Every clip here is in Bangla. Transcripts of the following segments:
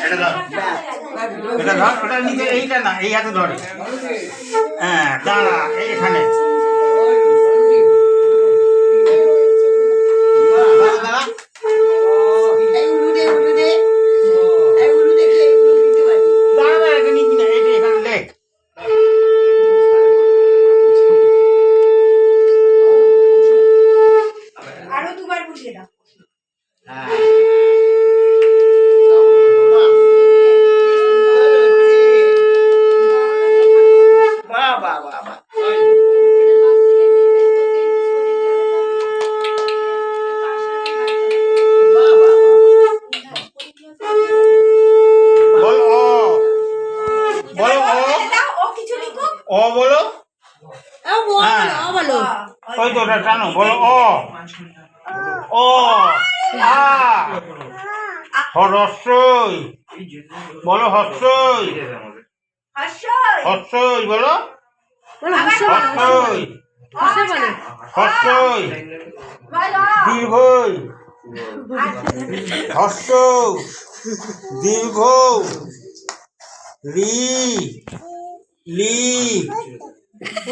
এটা ধর, ওটা নিচে, এইটা না, এই হাতে ধরে। হ্যাঁ, দাঁড়া, এইখানে দাঁড়া। আরো দুবার বুঝিয়ে দাও। ও বলো, বলো ওই তো ওটা টানো, বলো ও, ও আ হরস্বই, বলো হর্ষই, হর্ষই বলো, হর্ষই, হর্ষই, দীর্ঘই, হর্ষ, দীর্ঘ, রি, লি,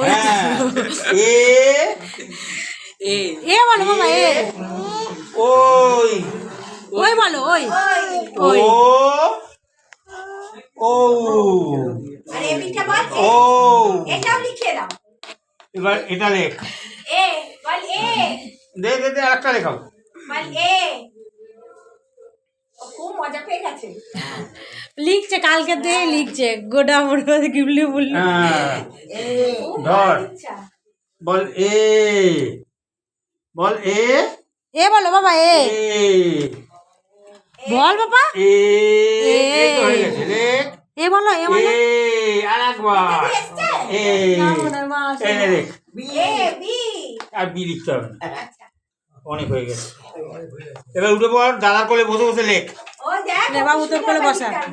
হ্যাঁ, এ বলো বাবা, এ ওই, ওই বলো, ওই ও, ও, আরে এবিটা বল, ও, এটাও লিখে দাও। এবার এটা লেখ, এ বল, এ দে দে দে, আরেকটা লেখাও, বল, এ। ও খুব মজা পেয়ে গেছে। লিখছে, কালকে দিয়ে লিখছে গোটা মোটা গিবলি বললি। হ্যাঁ, খুব ধর, ইচ্ছা। বল এ, বল এ, এ বলো বাবা, এ বল বাবা, এ, এই তো হয়ে গেছে, লেখ, এ বলো, এ বলো। এ, আরেকবার, এ, এই নে লেখ, এ বি। আর বি লিখতে হবে না, আচ্ছা, অনেক হয়ে গেছে। এবার উঠে পর, দাদার কোলে বসে বসে লেখ। ও দেখ নে বাবু, তোর কোলে বসা।